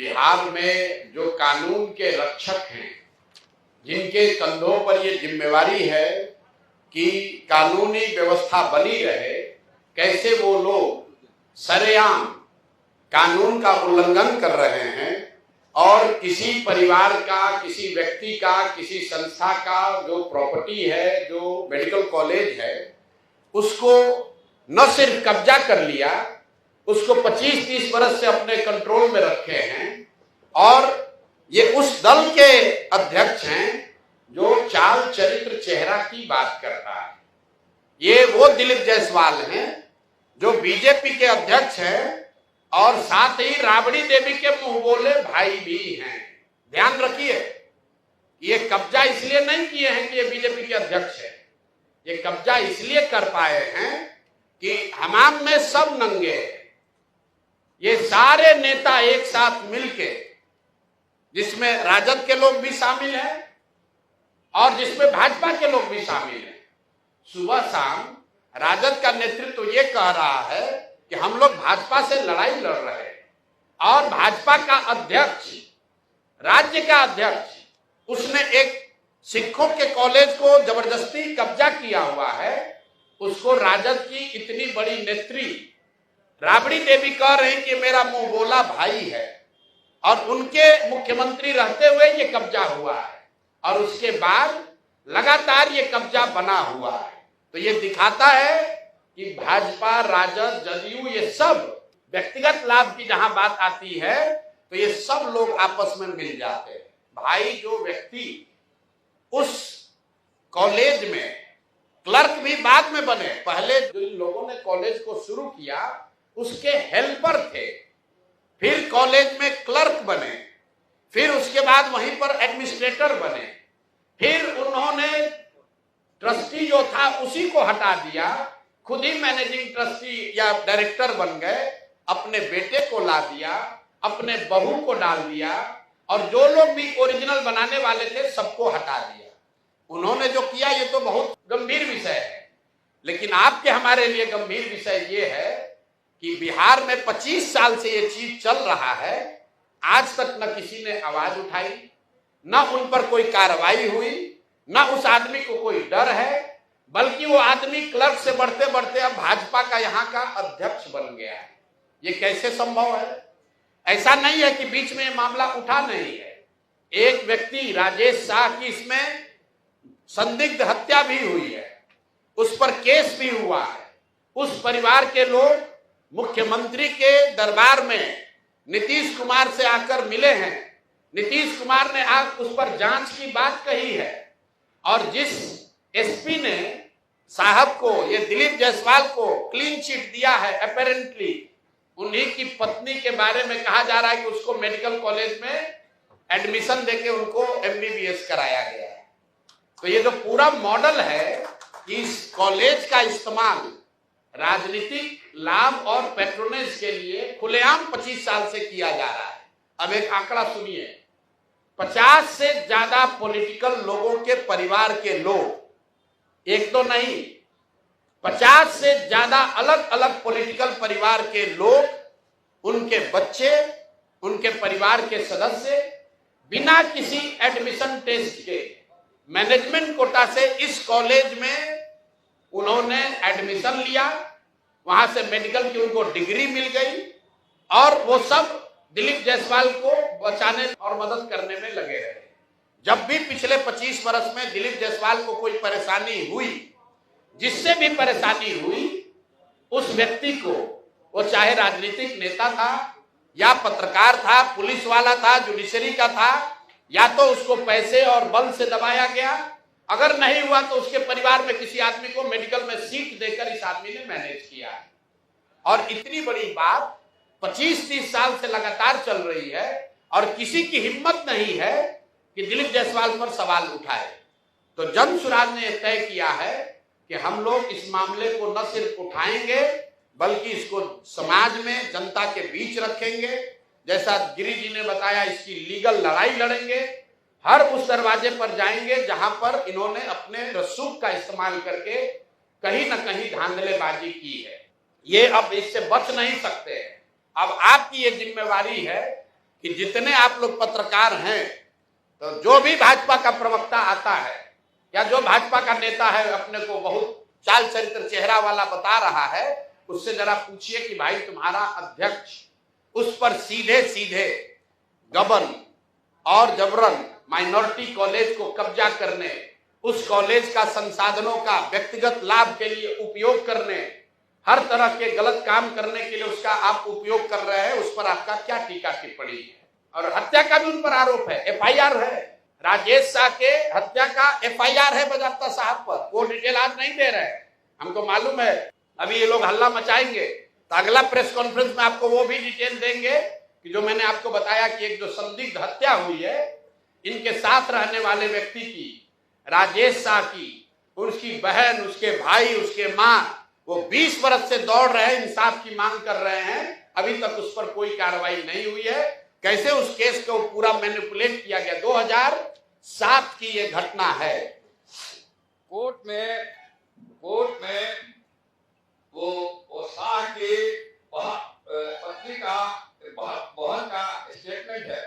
बिहार में जो कानून के रक्षक हैं, जिनके कंधों पर ये जिम्मेवारी है कि कानूनी व्यवस्था बनी रहे, कैसे वो लोग सरेआम कानून का उल्लंघन कर रहे हैं और किसी परिवार का, किसी व्यक्ति का, किसी संस्था का जो प्रॉपर्टी है, जो मेडिकल कॉलेज है, उसको न सिर्फ कब्जा कर लिया, उसको 25-30 वर्ष से अपने कंट्रोल में रखे हैं। और ये उस दल के अध्यक्ष हैं जो चाल चरित्र चेहरा की बात करता है। ये वो दिलीप जायसवाल हैं जो बीजेपी के अध्यक्ष हैं और साथ ही राबड़ी देवी के मुंह बोले भाई भी हैं। ध्यान रखिए, ये कब्जा इसलिए नहीं किए हैं कि ये बीजेपी के अध्यक्ष है, ये कब्जा इसलिए कर पाए हैं कि हमाम में सब नंगे हैं। ये सारे नेता एक साथ मिलके, जिसमें राजद के लोग भी शामिल हैं और जिसमें भाजपा के लोग भी शामिल हैं, सुबह शाम राजद का नेतृत्व ये कह रहा है कि हम लोग भाजपा से लड़ाई लड़ रहे हैं, और भाजपा का अध्यक्ष, राज्य का अध्यक्ष, उसने एक सिखों के कॉलेज को जबरदस्ती कब्जा किया हुआ है। उसको राजद की इतनी बड़ी नेत्री राबड़ी देवी कह रहे हैं कि मेरा मुंह बोला भाई है, और उनके मुख्यमंत्री रहते हुए ये कब्जा हुआ है और उसके बाद लगातार ये कब्जा बना हुआ है। तो ये दिखाता है कि भाजपा, राजद, जदयू, ये सब व्यक्तिगत लाभ की जहां बात आती है तो ये सब लोग आपस में मिल जाते हैं। भाई जो व्यक्ति उस कॉलेज में क्लर्क भी बाद में बने, पहले जो लोगों ने कॉलेज को शुरू किया उसके हेल्पर थे, फिर कॉलेज में क्लर्क बने, फिर उसके बाद वहीं पर एडमिनिस्ट्रेटर बने, फिर उन्होंने ट्रस्टी जो था उसी को हटा दिया, खुद ही मैनेजिंग ट्रस्टी या डायरेक्टर बन गए, अपने बेटे को ला दिया, अपने बहू को डाल दिया, और जो लोग भी ओरिजिनल बनाने वाले थे सबको हटा दिया। उन्होंने जो किया ये तो बहुत गंभीर विषय है, लेकिन आपके हमारे लिए गंभीर विषय ये है कि बिहार में 25 साल से ये चीज चल रहा है, आज तक न किसी ने आवाज उठाई, न उन पर कोई कार्रवाई हुई, न उस आदमी को कोई डर है, बल्कि वो आदमी क्लर्क से बढ़ते बढ़ते अब भाजपा का यहाँ का अध्यक्ष बन गया है। ये कैसे संभव है? ऐसा नहीं है कि बीच में मामला उठा नहीं है। एक व्यक्ति राजेश शाह की इसमें संदिग्ध हत्या भी हुई है, उस पर केस भी हुआ है। उस परिवार के लोग मुख्यमंत्री के दरबार में नीतीश कुमार से आकर मिले हैं, नीतीश कुमार ने आज उस पर जांच की बात कही है, और जिस एसपी ने साहब को, ये दिलीप जायसवाल को क्लीन चिट दिया है, अपेरेंटली उन्हीं की पत्नी के बारे में कहा जा रहा है कि उसको मेडिकल कॉलेज में एडमिशन देके उनको MBBS कराया गया है। तो ये जो पूरा मॉडल है कि इस कॉलेज का इस्तेमाल राजनीतिक लाभ और पैट्रोनेज के लिए खुलेआम 25 साल से किया जा रहा है। अब एक आंकड़ा सुनिए, 50 से ज्यादा पॉलिटिकल लोगों के परिवार के लोग, एक तो नहीं, 50 से ज्यादा अलग अलग पॉलिटिकल परिवार के लोग, उनके बच्चे, उनके परिवार के सदस्य बिना किसी एडमिशन टेस्ट के मैनेजमेंट कोटा से इस कॉलेज में उन्होंने एडमिशन लिया, वहां से मेडिकल की उनको डिग्री मिल गई, और वो सब दिलीप जायसवाल को बचाने और मदद करने में लगे रहे। जब भी पिछले 25 वर्ष में दिलीप जायसवाल को कोई परेशानी हुई, जिससे भी परेशानी हुई, उस व्यक्ति को, वो चाहे राजनीतिक नेता था या पत्रकार था, पुलिस वाला था, जुडिशरी का था, या तो उसको पैसे और बल से दबाया गया, अगर नहीं हुआ तो उसके परिवार में किसी आदमी को मेडिकल में सीट देकर इस आदमी ने मैनेज किया। और इतनी बड़ी बात 25-30 साल से लगातार चल रही है और किसी की हिम्मत नहीं है कि दिलीप जायसवाल पर सवाल उठाए। तो जन सुराज ने तय किया है कि हम लोग इस मामले को न सिर्फ उठाएंगे बल्कि इसको समाज में, जनता के बीच रखेंगे। जैसा गिरी जी ने बताया, इसकी लीगल लड़ाई लड़ेंगे, हर उस दरवाजे पर जाएंगे जहां पर इन्होंने अपने रसूख का इस्तेमाल करके कहीं न कहीं धांधलेबाजी की है। ये अब इससे बच नहीं सकते हैं। अब आपकी ये जिम्मेवारी है कि जितने आप लोग पत्रकार हैं, तो जो भी भाजपा का प्रवक्ता आता है या जो भाजपा का नेता है अपने को बहुत चाल चरित्र चेहरा वाला बता रहा है, उससे जरा पूछिए कि भाई तुम्हारा अध्यक्ष उस पर सीधे सीधे गबन और जबरन माइनॉरिटी कॉलेज को कब्जा करने, उस कॉलेज का संसाधनों का व्यक्तिगत लाभ के लिए उपयोग करने, हर तरह के गलत काम करने के लिए उसका आप उपयोग कर रहे हैं, उस पर आपका क्या टीका टिप्पणी है? और हत्या का भी उन पर आरोप है, एफआईआर है, राजेश शाह के हत्या का एफआईआर है बजाप्ता साहब पर। वो डिटेल आज नहीं दे रहे हैं, हमको मालूम है अभी ये लोग हल्ला मचाएंगे, तो अगला प्रेस कॉन्फ्रेंस में आपको वो भी डिटेल देंगे कि जो मैंने आपको बताया कि एक जो संदिग्ध हत्या हुई है इनके साथ रहने वाले व्यक्ति की, राजेश शाह की, उसकी बहन, उसके भाई, उसके माँ, वो 20 वर्ष से दौड़ रहे हैं, इंसाफ की मांग कर रहे हैं, अभी तक उस पर कोई कार्रवाई नहीं हुई है। कैसे उस केस को पूरा मैनिपुलेट किया गया। 2007 की ये घटना है। कोर्ट में वो शाह के पत्नी का बहन का स्टेटमेंट है,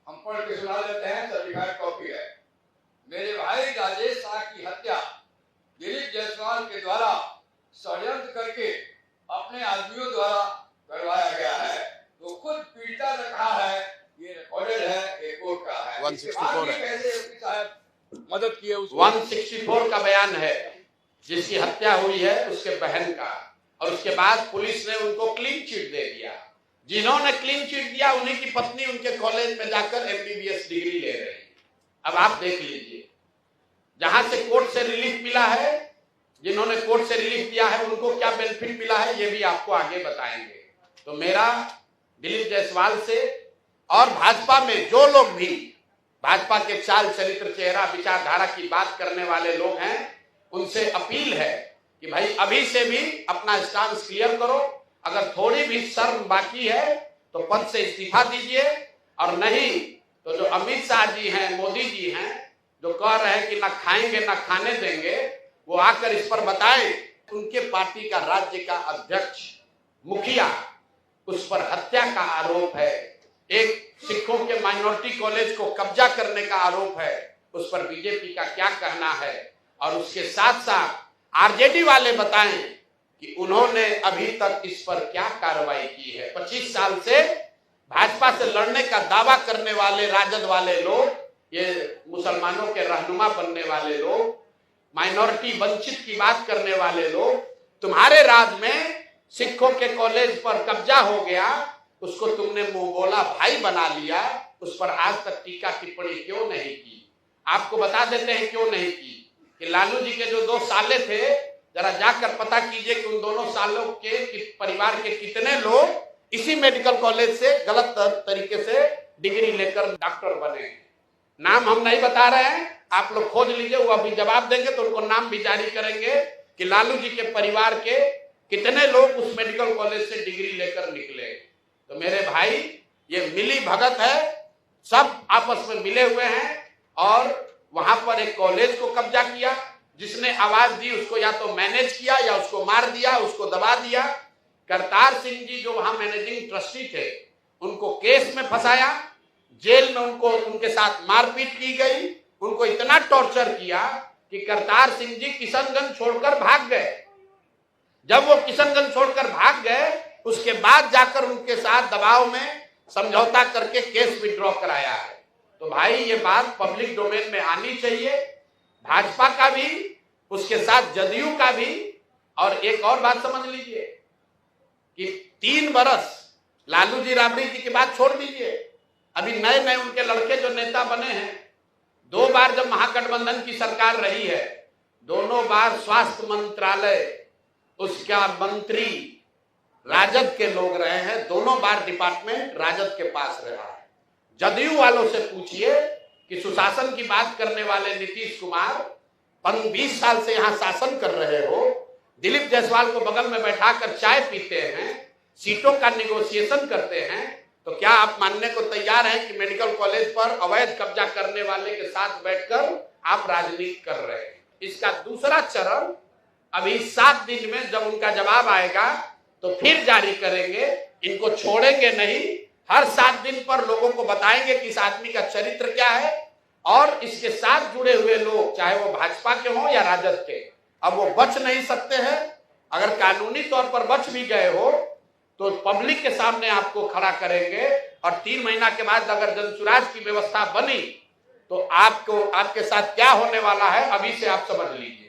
हम पढ़ के सुना देते हैं, सर्टिफाइड कॉपी है। मेरे भाई राजेश शाह की हत्या दिलीप जायसवाल के द्वारा षड्यंत्र करके अपने आदमियों द्वारा करवाया गया है। तो खुद पीड़िता ने कहा है, ये रिकॉर्डेड है, ये कोर्ट का है। 164 है, कैसे शायद मदद किए उसको। 164 का बयान है, जिसकी हत्या हुई है उसके बहन का, और उसके बाद पुलिस ने उनको क्लीन चिट दे दिया। जिन्होंने क्लीन चिट दिया उन्हीं की पत्नी उनके कॉलेज में जाकर एमबीबीएस डिग्री ले रही है। अब आप देख लीजिए, जहां से कोर्ट से रिलीफ मिला है, जिन्होंने कोर्ट से रिलीफ दिया है उनको क्या बेनिफिट मिला है, ये भी आपको आगे बताएंगे। तो मेरा दिलीप जायसवाल से और भाजपा में जो लोग भी भाजपा के चाल चरित्र चेहरा विचारधारा की बात करने वाले लोग हैं, उनसे अपील है कि भाई अभी से भी अपना स्टांस क्लियर करो। अगर थोड़ी भी शर्म बाकी है तो पद से इस्तीफा दीजिए, और नहीं तो जो अमित शाह जी हैं, मोदी जी हैं, जो कह रहे हैं कि ना खाएंगे ना खाने देंगे, वो आकर इस पर बताएं। उनके पार्टी का राज्य का अध्यक्ष, मुखिया, उस पर हत्या का आरोप है, एक सिखों के माइनॉरिटी कॉलेज को कब्जा करने का आरोप है, उस पर बीजेपी का क्या कहना है? और उसके साथ साथ आरजेडी वाले बताएं कि उन्होंने अभी तक इस पर क्या कार्रवाई की है। 25 साल से भाजपा से लड़ने का दावा करने वाले राजद वाले लोग, ये मुसलमानों के रहनुमा बनने वाले लोग, माइनॉरिटी वंचित की बात करने वाले लोग, तुम्हारे राज में सिखों के कॉलेज पर कब्जा हो गया, उसको तुमने मुंह बोला भाई बना लिया, उस पर आज तक टीका टिप्पणी क्यों नहीं की? आपको बता देते हैं क्यों नहीं की कि लालू जी के जो 2 साले थे, जरा जाकर पता कीजिए कि उन दोनों सालों के परिवार के कितने लोग इसी मेडिकल कॉलेज से गलत तरीके से डिग्री लेकर डॉक्टर बने। नाम हम नहीं बता रहे हैं, आप लोग खोज लीजिए, वो अभी जवाब देंगे तो उनको नाम भी जारी करेंगे कि लालू जी के परिवार के कितने लोग उस मेडिकल कॉलेज से डिग्री लेकर निकले। तो मेरे भाई, ये मिली भगत है, सब आपस में मिले हुए हैं और वहां पर एक कॉलेज को कब्जा किया। जिसने आवाज दी उसको या तो मैनेज किया या उसको मार दिया, उसको दबा दिया। करतार सिंह जी जो वहां मैनेजिंग ट्रस्टी थे, उनको केस में फंसाया, जेल में उनको उनके साथ मारपीट की गई, उनको इतना टॉर्चर किया कि करतार सिंह जी किशनगंज छोड़कर भाग गए। जब वो किशनगंज छोड़कर भाग गए, उसके बाद जाकर उनके साथ दबाव में समझौता करके केस विड्रॉ कराया है। तो भाई ये बात पब्लिक डोमेन में आनी चाहिए, भाजपा का भी, उसके साथ जदयू का भी। और एक और बात समझ लीजिए कि 3 बरस लालू जी राबड़ी जी की बात छोड़ दीजिए, अभी नए नए उनके लड़के जो नेता बने हैं, 2 बार जब महागठबंधन की सरकार रही है, दोनों बार स्वास्थ्य मंत्रालय उसका मंत्री राजद के लोग रहे हैं, दोनों बार डिपार्टमेंट राजद के पास रहा है। जदयू वालों से पूछिए कि सुशासन की बात करने वाले नीतीश कुमार 20 साल से यहां शासन कर रहे हो, दिलीप जायसवाल को बगल में बैठाकर चाय पीते हैं, सीटों का निगोशिएशन करते हैं, तो क्या आप मानने को तैयार हैं कि मेडिकल कॉलेज पर अवैध कब्जा करने वाले के साथ बैठकर आप राजनीति कर रहे हैं? इसका दूसरा चरण अभी 7 दिन में जब उनका जवाब आएगा तो फिर जारी करेंगे। इनको छोड़ेंगे नहीं, हर 7 दिन पर लोगों को बताएंगे कि इस आदमी का चरित्र क्या है, और इसके साथ जुड़े हुए लोग चाहे वो भाजपा के हों या राजद के, अब वो बच नहीं सकते हैं। अगर कानूनी तौर पर बच भी गए हो तो पब्लिक के सामने आपको खड़ा करेंगे, और 3 महीना के बाद अगर जनसुराज की व्यवस्था बनी तो आपको आपके साथ क्या होने वाला है अभी से आप समझ लीजिए।